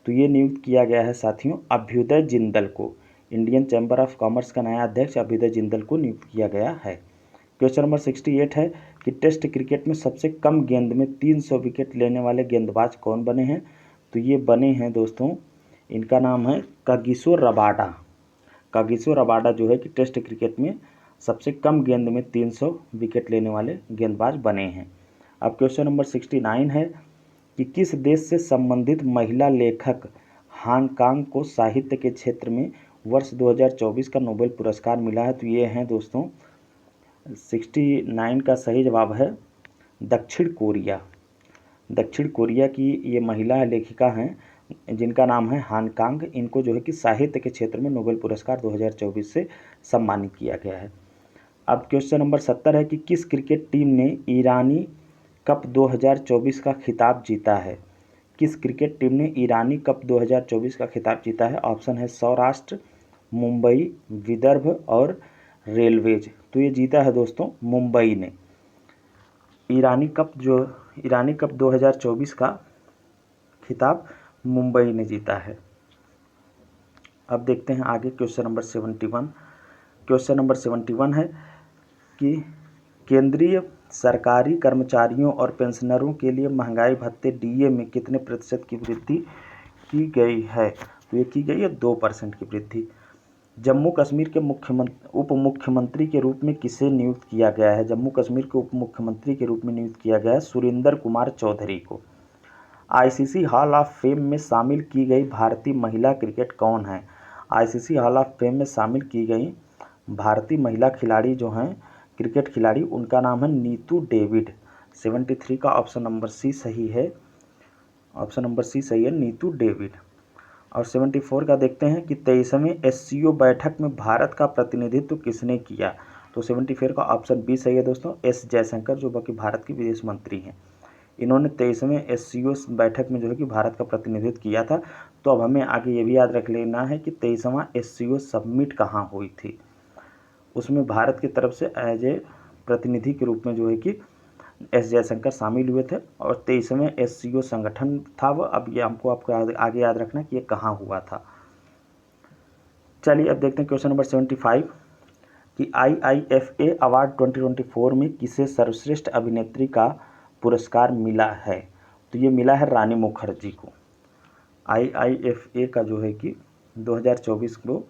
तो ये नियुक्त किया गया है साथियों अभ्युदय जिंदल को। इंडियन चैम्बर ऑफ कॉमर्स का नया अध्यक्ष अभ्युदय जिंदल को नियुक्त किया गया है। क्वेश्चन नंबर 68 है कि टेस्ट क्रिकेट में सबसे कम गेंद में 300 विकेट लेने वाले गेंदबाज कौन बने हैं? तो ये बने हैं दोस्तों, इनका नाम है कागिसो रबाडा। कागिसो रबाडा जो है कि टेस्ट क्रिकेट में सबसे कम गेंद में 300 विकेट लेने वाले गेंदबाज बने हैं। अब क्वेश्चन नंबर 69 है कि किस देश से संबंधित महिला लेखक हांगकांग को साहित्य के क्षेत्र में वर्ष 2024 का नोबेल पुरस्कार मिला है? तो ये हैं दोस्तों 69 का सही जवाब है दक्षिण कोरिया। दक्षिण कोरिया की ये महिला लेखिका हैं जिनका नाम है हांगकांग। इनको जो है कि साहित्य के क्षेत्र में नोबेल पुरस्कार 2024 से सम्मानित किया गया है। अब क्वेश्चन नंबर 70 है कि किस क्रिकेट टीम ने ईरानी कप 2024 का खिताब जीता है? किस क्रिकेट टीम ने ईरानी कप 2024 का खिताब जीता है? ऑप्शन है सौराष्ट्र, मुंबई, विदर्भ और रेलवेज। तो ये जीता है दोस्तों मुंबई ने। ईरानी कप 2024 का खिताब मुंबई ने जीता है। अब देखते हैं आगे क्वेश्चन नंबर 71। क्वेश्चन नंबर 71 है कि केंद्रीय सरकारी कर्मचारियों और पेंशनरों के लिए महंगाई भत्ते डीए में कितने प्रतिशत की वृद्धि की गई है? तो ये की गई है 2% की वृद्धि। जम्मू कश्मीर के उप मुख्यमंत्री के रूप में किसे नियुक्त किया गया है? जम्मू कश्मीर के उप मुख्यमंत्री के रूप में नियुक्त किया गया है सुरेंद्र कुमार चौधरी को। आईसीसी हॉल ऑफ फेम में शामिल की गई भारतीय महिला क्रिकेट कौन है? आईसीसी हॉल ऑफ फेम में शामिल की गई भारतीय महिला खिलाड़ी जो हैं क्रिकेट खिलाड़ी, उनका नाम है नीतू डेविड। 73 का ऑप्शन नंबर सी सही है। ऑप्शन नंबर सी सही है, नीतू डेविड। और 74 का देखते हैं कि 23वें एससीओ बैठक में भारत का प्रतिनिधित्व किसने किया? तो 74 का ऑप्शन बी सही है दोस्तों, एस जयशंकर, जो बाकी भारत के विदेश मंत्री हैं। इन्होंने 23वें एससीओ बैठक में जो है कि भारत का प्रतिनिधित्व किया था। तो अब हमें आगे ये भी याद रख लेना है कि 23वां एससीओ समिट कहाँ हुई थी। उसमें भारत की तरफ से एज ए प्रतिनिधि के रूप में जो है कि एस जयशंकर शामिल हुए थे और 23वें SCO संगठन था वो। अब ये हमको आपको आगे याद रखना कि ये कहाँ हुआ था। चलिए अब देखते हैं क्वेश्चन नंबर 75 कि IIFA अवार्ड 2024 में किसे सर्वश्रेष्ठ अभिनेत्री का पुरस्कार मिला है। तो ये मिला है रानी मुखर्जी को। IIFA का जो है कि 2024 को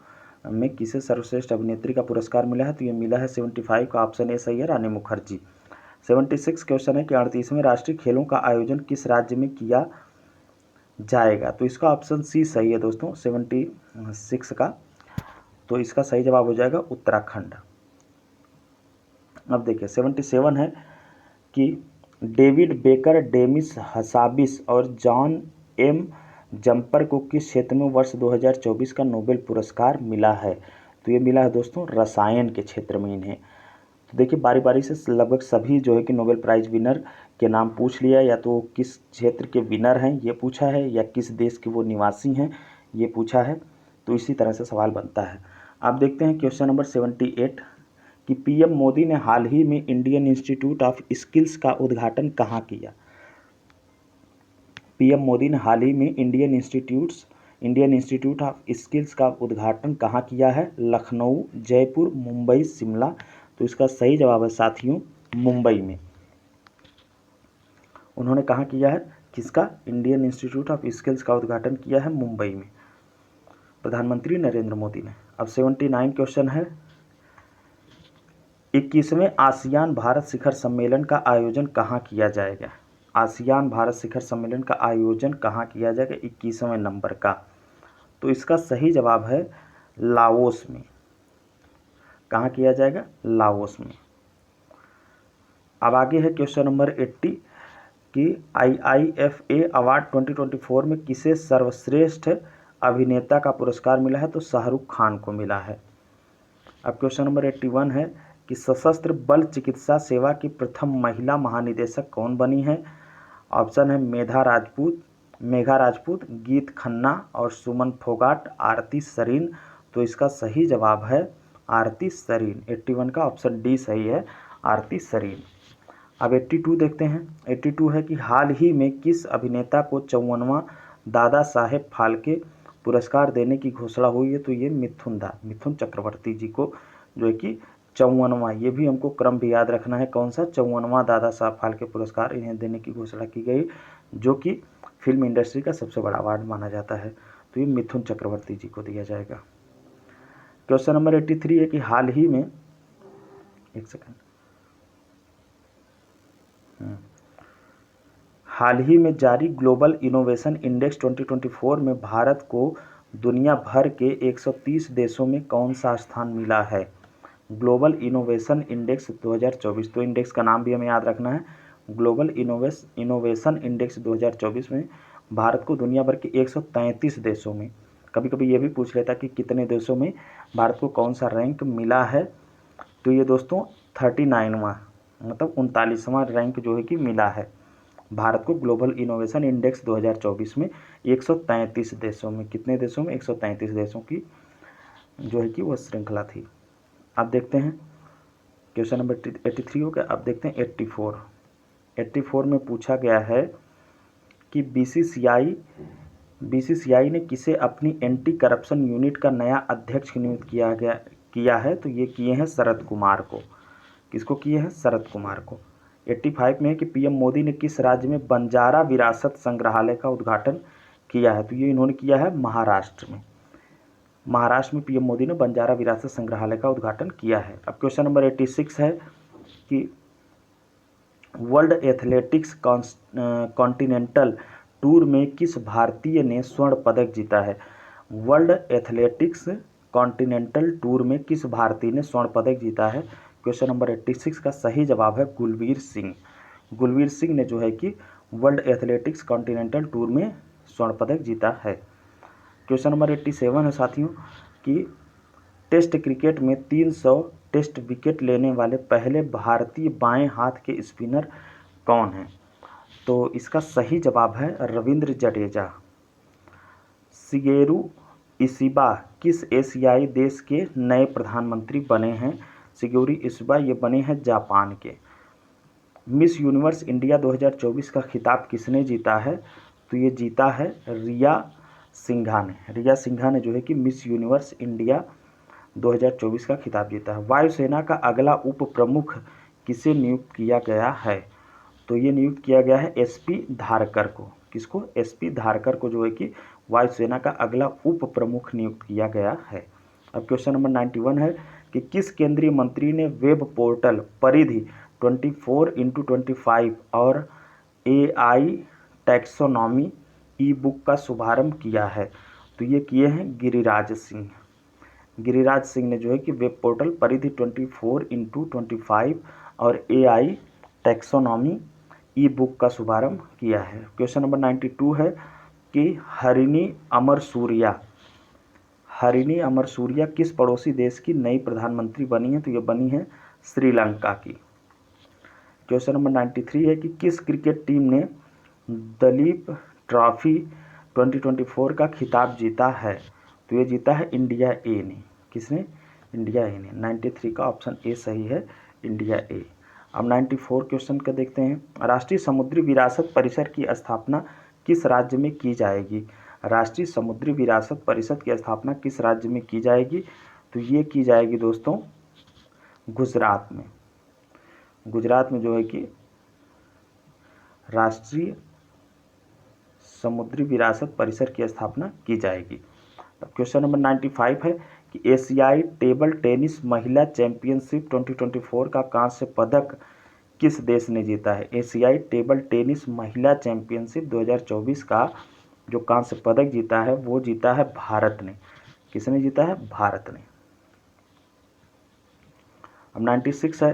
में किसे सर्वश्रेष्ठ अभिनेत्री का पुरस्कार मिला है। तो ये मिला है 75 का ऑप्शन ए सही है, रानी मुखर्जी। 76 क्वेश्चन है कि 38वें राष्ट्रीय खेलों का आयोजन किस राज्य में किया जाएगा। तो इसका ऑप्शन सी सही है दोस्तों 76 का। तो इसका सही जवाब हो जाएगा उत्तराखंड। अब देखिए 77 है कि डेविड बेकर, डेमिस हसाबिस और जॉन एम जम्पर को किस क्षेत्र में वर्ष 2024 का नोबेल पुरस्कार मिला है। तो ये मिला है दोस्तों रसायन के क्षेत्र में इन्हें। तो देखिए बारी बारी से लगभग सभी जो है कि नोबेल प्राइज़ विनर के नाम पूछ लिया, या तो किस क्षेत्र के विनर हैं ये पूछा है, या किस देश के वो निवासी हैं ये पूछा है। तो इसी तरह से सवाल बनता है। आप देखते हैं क्वेश्चन नंबर 78 कि PM मोदी ने हाल ही में इंडियन इंस्टीट्यूट ऑफ स्किल्स का उद्घाटन कहाँ किया। PM मोदी ने हाल ही में इंडियन इंस्टीट्यूट ऑफ स्किल्स का उद्घाटन कहाँ किया है। लखनऊ, जयपुर, मुंबई, शिमला। तो इसका सही जवाब है साथियों मुंबई में। उन्होंने कहाँ किया है, किसका, इंडियन इंस्टीट्यूट ऑफ स्किल्स का उद्घाटन किया है मुंबई में, प्रधानमंत्री नरेंद्र मोदी ने। अब 79 क्वेश्चन है 21वें आसियान भारत शिखर सम्मेलन का आयोजन कहाँ किया जाएगा। आसियान भारत शिखर सम्मेलन का आयोजन कहाँ किया जाएगा 21वें नंबर का। तो इसका सही जवाब है लाओस में। कहाँ किया जाएगा, लाओस में। अब आगे है क्वेश्चन नंबर 80 कि IIFA अवार्ड 2024 में किसे सर्वश्रेष्ठ अभिनेता का पुरस्कार मिला है। तो शाहरुख खान को मिला है। अब क्वेश्चन नंबर 81 है कि सशस्त्र बल चिकित्सा सेवा की प्रथम महिला महानिदेशक कौन बनी है। ऑप्शन है मेघा राजपूत, गीत खन्ना और सुमन फोगाट, आरती सरीन। तो इसका सही जवाब है आरती सरीन। 81 का ऑप्शन डी सही है, आरती सरीन। अब 82 देखते हैं। 82 है कि हाल ही में किस अभिनेता को 54वां दादा साहेब फाल्के पुरस्कार देने की घोषणा हुई है। तो ये मिथुन चक्रवर्ती जी को जो है कि 54वां, ये भी हमको क्रम भी याद रखना है, कौन सा, 54वां दादा साहब फाल्के पुरस्कार इन्हें देने की घोषणा की गई, जो कि फिल्म इंडस्ट्री का सबसे बड़ा अवार्ड माना जाता है। तो ये मिथुन चक्रवर्ती जी को दिया जाएगा। क्वेश्चन नंबर 83 है कि हाल ही में हाल ही में जारी ग्लोबल इनोवेशन इंडेक्स 2024 में भारत को दुनिया भर के 130 देशों में कौन सा स्थान मिला है। ग्लोबल इनोवेशन इंडेक्स 2024, तो इंडेक्स का नाम भी हमें याद रखना है। ग्लोबल इनोवेशन इंडेक्स 2024 में भारत को दुनिया भर के 133 देशों में, कभी कभी ये भी पूछ लेता कि कितने देशों में भारत को कौन सा रैंक मिला है। तो ये दोस्तों 39वां, मतलब 39वां रैंक जो है कि मिला है भारत को ग्लोबल इनोवेशन इंडेक्स 2024 में 133 देशों में। कितने देशों में, 133 देशों की जो है कि वह श्रृंखला थी। अब देखते हैं क्वेश्चन नंबर 83 हो गया। अब देखते हैं 84 में पूछा गया है कि बीसीसीआई ने किसे अपनी एंटी करप्शन यूनिट का नया अध्यक्ष नियुक्त किया है। तो ये किए हैं शरद कुमार को। किसको किए हैं, शरद कुमार को। 85 में है कि PM मोदी ने किस राज्य में बंजारा विरासत संग्रहालय का उद्घाटन किया है। तो ये इन्होंने किया है महाराष्ट्र में। महाराष्ट्र में PM मोदी ने बंजारा विरासत संग्रहालय का उद्घाटन किया है। अब क्वेश्चन नंबर 86 है कि वर्ल्ड एथलेटिक्स कॉन्टिनेंटल टूर में किस भारतीय ने स्वर्ण पदक जीता है। वर्ल्ड एथलेटिक्स कॉन्टिनेंटल टूर में किस भारतीय ने स्वर्ण पदक जीता है। क्वेश्चन नंबर 86 का सही जवाब है गुलवीर सिंह। गुलवीर सिंह ने जो है कि वर्ल्ड एथलेटिक्स कॉन्टिनेंटल टूर में स्वर्ण पदक जीता है। क्वेश्चन नंबर 87 है साथियों कि टेस्ट क्रिकेट में 300 टेस्ट विकेट लेने वाले पहले भारतीय बाएं हाथ के स्पिनर कौन हैं। तो इसका सही जवाब है रविंद्र जडेजा। शिगेरू इशिबा किस एशियाई देश के नए प्रधानमंत्री बने हैं। शिगेरू इशिबा ये बने हैं जापान के। मिस यूनिवर्स इंडिया 2024 का खिताब किसने जीता है? तो ये जीता है रिया सिंघा ने। रिया सिंघा ने जो है कि मिस यूनिवर्स इंडिया 2024 का खिताब जीता है। वायुसेना का अगला उप प्रमुख किसे नियुक्त किया गया है? तो ये नियुक्त किया गया है एसपी धारकर को। किसको? एसपी धारकर को जो है कि वायुसेना का अगला उप प्रमुख नियुक्त किया गया है। अब क्वेश्चन नंबर 91 है कि किस केंद्रीय मंत्री ने वेब पोर्टल परिधि 24x25 और AI टैक्सोनॉमी ई बुक का शुभारंभ किया है? तो ये किए हैं गिरिराज सिंह। गिरिराज सिंह ने जो है कि वेब पोर्टल परिधि 24x25 और AI टैक्सोनॉमी ई बुक का शुभारंभ किया है। क्वेश्चन नंबर 92 है कि हरिणी अमर सूर्या किस पड़ोसी देश की नई प्रधानमंत्री बनी है? तो ये बनी है श्रीलंका की। क्वेश्चन नंबर 93 है कि किस क्रिकेट टीम ने दलीप ट्रॉफी 2024 का खिताब जीता है? तो ये जीता है इंडिया ए ने। किसने? इंडिया ए ने। 93 का ऑप्शन ए सही है, इंडिया ए। अब 94 क्वेश्चन का देखते हैं। राष्ट्रीय समुद्री विरासत परिषद की स्थापना किस राज्य में की जाएगी? राष्ट्रीय समुद्री विरासत परिषद की स्थापना किस राज्य में की जाएगी? तो ये की जाएगी दोस्तों गुजरात में। गुजरात में जो है कि राष्ट्रीय समुद्री विरासत परिषद की स्थापना की जाएगी। अब क्वेश्चन नंबर 95 है कि एशियाई टेबल टेनिस महिला चैंपियनशिप 2024 का कांस्य पदक किस देश ने जीता है? एशियाई टेबल टेनिस महिला चैंपियनशिप 2024 का जो कांस्य पदक जीता है वो जीता है भारत ने। किसने जीता है? भारत ने। अब 96 है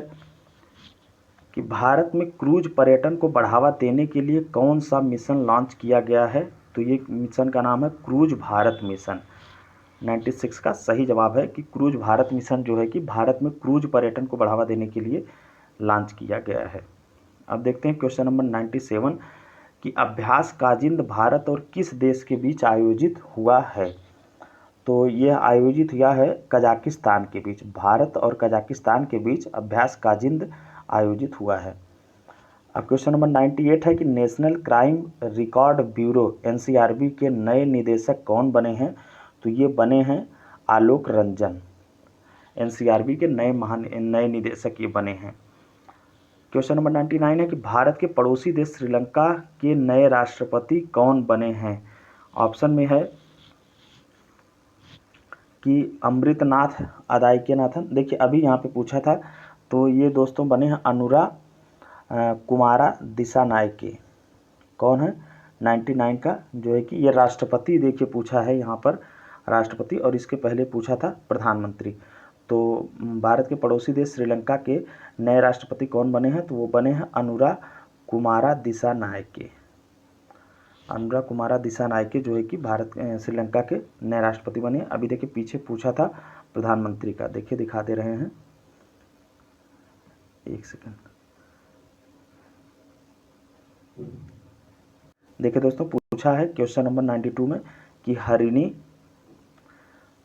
कि भारत में क्रूज पर्यटन को बढ़ावा देने के लिए कौन सा मिशन लॉन्च किया गया है? तो ये मिशन का नाम है क्रूज भारत मिशन। 96 का सही जवाब है कि क्रूज भारत मिशन जो है कि भारत में क्रूज पर्यटन को बढ़ावा देने के लिए लॉन्च किया गया है। अब देखते हैं क्वेश्चन नंबर 97 कि अभ्यास काजिंद भारत और किस देश के बीच आयोजित हुआ है? तो यह आयोजित हुआ है कजाकिस्तान के बीच। भारत और कजाकिस्तान के बीच अभ्यास काजिंद आयोजित हुआ है। अब क्वेश्चन नंबर 98 है कि national crime record bureau NCRB के नए निदेशक कौन बने हैं? तो ये बने हैं आलोक रंजन। NCRB के नए निदेशक ये बने हैं। क्वेश्चन नंबर 99 है कि भारत के पड़ोसी देश श्रीलंका के नए राष्ट्रपति कौन बने हैं? ऑप्शन में है कि अमृतनाथ अदायकेनाथन। देखिए अभी यहाँ पे पूछा था तो ये दोस्तों बने हैं अनुरा कुमारा दिसानायके। कौन है? 99 का जो है कि ये राष्ट्रपति देखिए पूछा है यहाँ पर राष्ट्रपति, और इसके पहले पूछा था प्रधानमंत्री। तो भारत के पड़ोसी देश श्रीलंका के नए राष्ट्रपति कौन बने हैं? तो वो बने हैं अनुरा कुमारा दिसानायके। अनुरा कुमारा दिसानायके जो है कि श्रीलंका के नए राष्ट्रपति बने। अभी देखिए पीछे पूछा था प्रधानमंत्री का, देखिए दिखा दे रहे हैं, एक सेकंड। देखिए दोस्तों पूछा है क्वेश्चन नंबर 92 में कि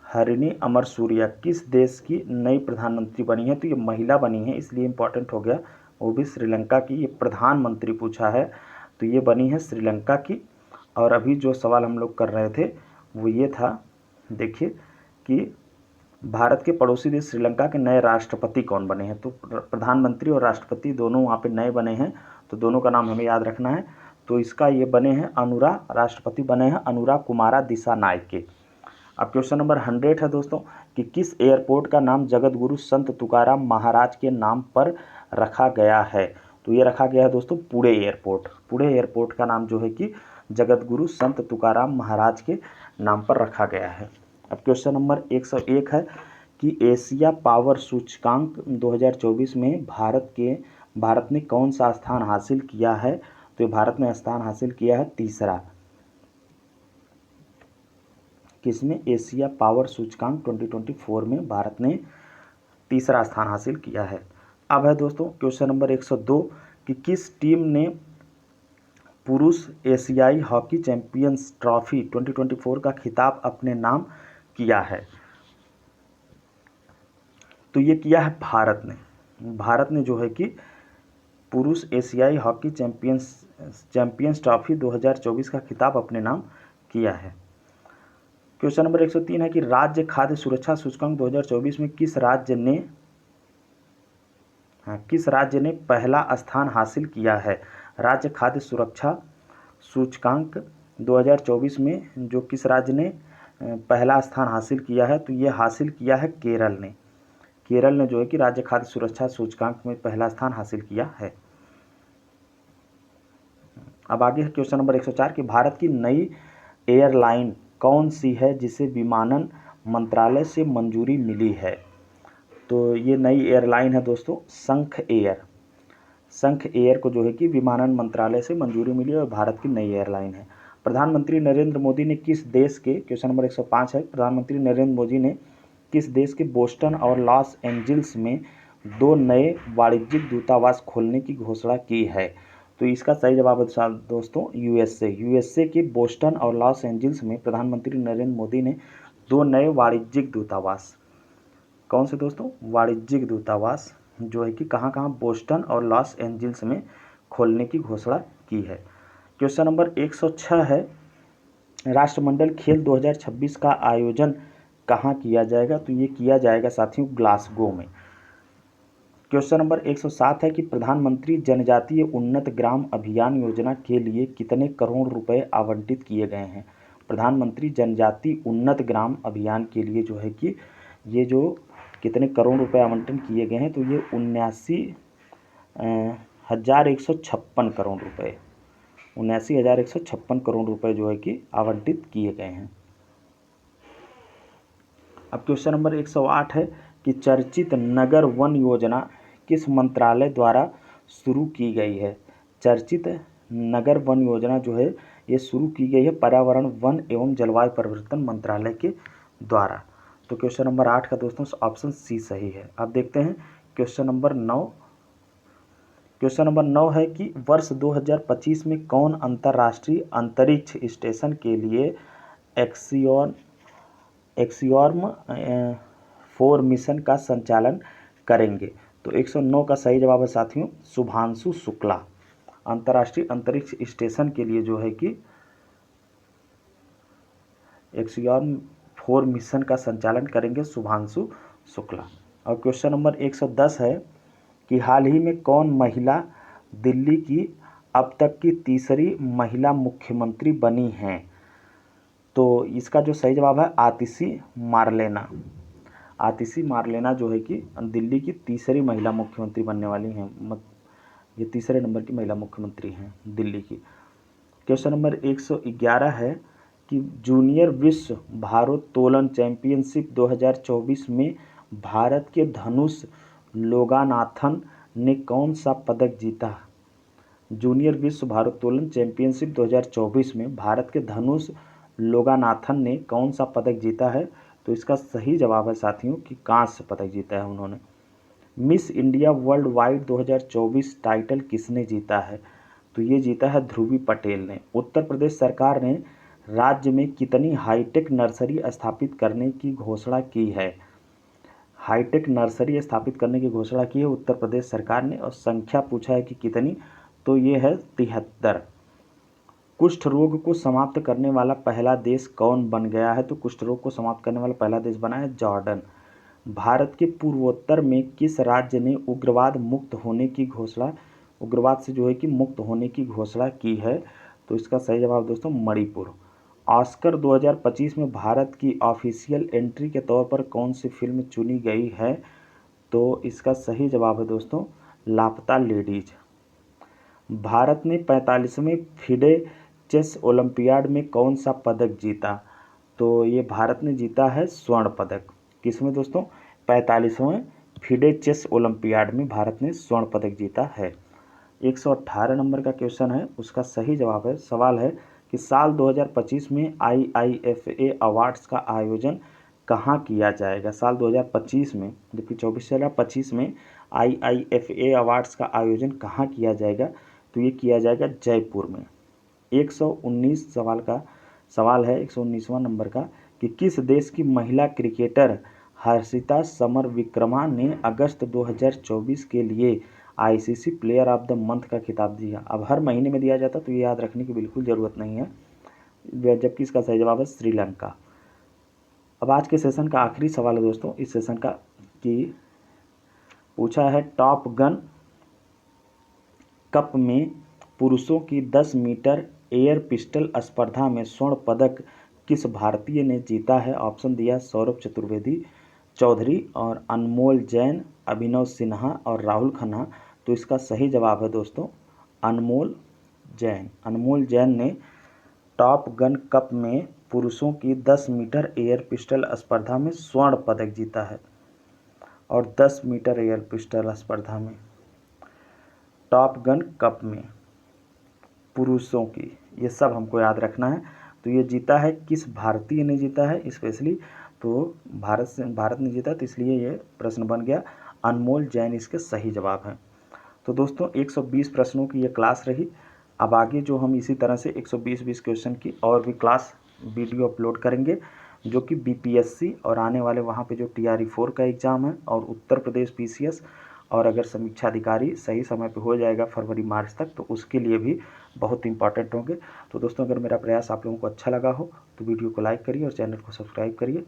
हरिणी अमर सूर्या किस देश की नई प्रधानमंत्री बनी है? तो ये महिला बनी है, इसलिए इम्पोर्टेंट हो गया, वो भी श्रीलंका की। ये प्रधानमंत्री पूछा है तो ये बनी है श्रीलंका की। और अभी जो सवाल हम लोग कर रहे थे वो ये था, देखिए कि भारत के पड़ोसी देश श्रीलंका के नए राष्ट्रपति कौन बने हैं? तो प्रधानमंत्री और राष्ट्रपति दोनों वहाँ पे नए बने हैं, तो दोनों का नाम हमें याद रखना है। तो इसका ये बने हैं राष्ट्रपति बने हैं अनुरा कुमारा दिसानायके। अब क्वेश्चन नंबर 100 है दोस्तों कि किस एयरपोर्ट का नाम जगत गुरु संत तुकाराम महाराज के नाम पर रखा गया है? तो ये रखा गया है दोस्तों पुणे एयरपोर्ट। पुणे एयरपोर्ट का नाम जो है कि जगत गुरु संत तुकाराम महाराज के नाम पर रखा गया है। अब क्वेश्चन नंबर 101 है कि एशिया पावर सूचकांक 2024 में भारत ने कौन सा स्थान हासिल किया है? तो भारत ने स्थान हासिल किया है तीसरा। किसमें? एशिया पावर सूचकांक 2024 में भारत ने तीसरा स्थान हासिल किया है। अब है दोस्तों क्वेश्चन नंबर 102 कि किस टीम ने पुरुष एशियाई हॉकी चैंपियंस ट्रॉफी 2024 का खिताब अपने नाम किया है? तो ये किया है भारत ने जो है कि पुरुष एशियाई हॉकी चैंपियंस ट्रॉफी 2024 का खिताब अपने नाम किया है। क्वेश्चन नंबर 103 है कि राज्य खाद्य सुरक्षा सूचकांक 2024 में किस राज्य ने पहला स्थान हासिल किया है। राज्य खाद्य सुरक्षा सूचकांक 2024 में जो किस राज्य ने पहला स्थान हासिल किया है, तो ये हासिल किया है केरल ने। केरल ने जो है कि राज्य खाद्य सुरक्षा सूचकांक में पहला स्थान हासिल किया है। अब आगे है क्वेश्चन नंबर 104 कि भारत की नई एयरलाइन कौन सी है जिसे विमानन मंत्रालय से मंजूरी मिली है। तो ये नई एयरलाइन है दोस्तों शंख एयर को जो है कि विमानन मंत्रालय से मंजूरी मिली है और भारत की नई एयरलाइन है। प्रधानमंत्री नरेंद्र मोदी ने किस देश के, क्वेश्चन नंबर 105 है, प्रधानमंत्री नरेंद्र मोदी ने किस देश के बोस्टन और लॉस एंजिल्स में 2 नए वाणिज्यिक दूतावास खोलने की घोषणा की है। तो इसका सही जवाब है दोस्तों यूएसए के बोस्टन और लॉस एंजिल्स में प्रधानमंत्री नरेंद्र मोदी ने 2 नए वाणिज्यिक दूतावास, कौन से दोस्तों, वाणिज्यिक दूतावास जो है कि कहाँ कहाँ, बोस्टन और लॉस एंजिल्स में खोलने की घोषणा की है। क्वेश्चन नंबर 106 है राष्ट्रमंडल खेल 2026 का आयोजन कहाँ किया जाएगा। तो ये किया जाएगा साथियों ग्लासगो में। क्वेश्चन नंबर 107 है कि प्रधानमंत्री जनजातीय उन्नत ग्राम अभियान योजना के लिए कितने करोड़ रुपए आवंटित किए गए हैं। प्रधानमंत्री जनजातीय उन्नत ग्राम अभियान के लिए जो है कि ये जो कितने करोड़ रुपए आवंटन किए गए हैं, तो ये 79,156 करोड़ रुपए, 79,156 करोड़ रुपए जो है कि आवंटित किए गए हैं। अब क्वेश्चन नंबर 108 है कि चर्चित नगर वन योजना किस मंत्रालय द्वारा शुरू की गई है। चर्चित नगर वन योजना जो है ये शुरू की गई है पर्यावरण वन एवं जलवायु परिवर्तन मंत्रालय के द्वारा। तो क्वेश्चन नंबर 8 का दोस्तों ऑप्शन सी सही है। अब देखते हैं क्वेश्चन नंबर 9। क्वेश्चन नंबर 9 है कि वर्ष 2025 में कौन अंतर्राष्ट्रीय अंतरिक्ष स्टेशन के लिए एक्सियोर्म 4 मिशन का संचालन करेंगे। तो 109 का सही जवाब है साथियों शुभांशु शुक्ला। अंतर्राष्ट्रीय अंतरिक्ष स्टेशन के लिए जो है कि एक्सियोर्म 4 मिशन का संचालन करेंगे शुभांशु शुक्ला। और क्वेश्चन नंबर 110 है कि हाल ही में कौन महिला दिल्ली की अब तक की तीसरी महिला मुख्यमंत्री बनी हैं। तो इसका जो सही जवाब है आतिशी मार्लेना जो है कि दिल्ली की तीसरी महिला मुख्यमंत्री बनने वाली हैं। ये तीसरे नंबर की महिला मुख्यमंत्री हैं दिल्ली की। क्वेश्चन नंबर 111 है कि जूनियर विश्व भारोत्तोलन चैंपियनशिप 2024 में भारत के धनुष लोगानाथन ने कौन सा पदक जीता। जूनियर विश्व भारोत्तोलन चैंपियनशिप 2024 में भारत के धनुष लोगानाथन ने कौन सा पदक जीता है। तो इसका सही जवाब है साथियों कि कांस्य पदक जीता है उन्होंने। Miss India world wide 2024 title किसने जीता है। तो ये जीता है ध्रुवी पटेल ने। उत्तर प्रदेश सरकार ने राज्य में कितनी हाईटेक नर्सरी स्थापित करने की घोषणा की है। हाईटेक नर्सरी स्थापित करने की घोषणा की है उत्तर प्रदेश सरकार ने, और संख्या पूछा है कि कितनी, तो ये है 73। कुष्ठ रोग को समाप्त करने वाला पहला देश कौन बन गया है। तो कुष्ठ रोग को समाप्त करने वाला पहला देश बना है जॉर्डन। भारत के पूर्वोत्तर में किस राज्य ने उग्रवाद से जो है कि मुक्त होने की घोषणा की है। तो इसका सही जवाब दोस्तों मणिपुर। ऑस्कर 2025 में भारत की ऑफिशियल एंट्री के तौर पर कौन सी फिल्म चुनी गई है। तो इसका सही जवाब है दोस्तों लापता लेडीज। भारत ने 45वें फिडे चेस ओलंपियाड में कौन सा पदक जीता। तो ये भारत ने जीता है स्वर्ण पदक। किसमें दोस्तों, 45वें फिडे चेस ओलंपियाड में भारत ने स्वर्ण पदक जीता है। 118 नंबर का क्वेश्चन है, उसका सही जवाब है, सवाल है कि साल 2025 में IIFA अवार्ड्स का आयोजन कहाँ किया जाएगा। साल 2025 में, जबकि 24 चल रहा, 25 में IIFA अवार्ड्स का आयोजन कहाँ किया जाएगा। तो ये किया जाएगा जयपुर में। 119 सवाल है 119वां नंबर का कि किस देश की महिला क्रिकेटर हर्षिता समर विक्रमा ने अगस्त 2024 के लिए ICC player of the month का खिताब दिया। अब हर महीने में दिया जाता तो ये याद रखने की बिल्कुल ज़रूरत नहीं है, जबकि इसका सही जवाब है श्रीलंका। अब आज के सेशन का आखिरी सवाल है दोस्तों इस सेशन का, कि पूछा है टॉप गन कप में पुरुषों की 10 मीटर एयर पिस्टल स्पर्धा में स्वर्ण पदक किस भारतीय ने जीता है। ऑप्शन दिया सौरभ चौधरी और अनमोल जैन, अभिनव सिन्हा और राहुल खन्ना। तो इसका सही जवाब है दोस्तों अनमोल जैन। अनमोल जैन ने टॉप गन कप में पुरुषों की 10 मीटर एयर पिस्टल स्पर्धा में स्वर्ण पदक जीता है। और 10 मीटर एयर पिस्टल स्पर्धा में टॉप गन कप में पुरुषों की, ये सब हमको याद रखना है। तो ये जीता है किस भारतीय ने जीता है स्पेशली, तो भारत ने जीता, तो इसलिए ये प्रश्न बन गया अनमोल जैन इसके सही जवाब हैं। तो दोस्तों 120 प्रश्नों की ये क्लास रही। अब आगे जो हम इसी तरह से 120 क्वेश्चन की और भी क्लास वीडियो अपलोड करेंगे, जो कि बीपीएससी और आने वाले वहाँ पे जो टीआरई 4 का एग्ज़ाम है और उत्तर प्रदेश पीसीएस, और अगर समीक्षा अधिकारी सही समय पे हो जाएगा फरवरी मार्च तक, तो उसके लिए भी बहुत इंपॉर्टेंट होंगे। तो दोस्तों अगर मेरा प्रयास आप लोगों को अच्छा लगा हो तो वीडियो को लाइक करिए और चैनल को सब्सक्राइब करिए।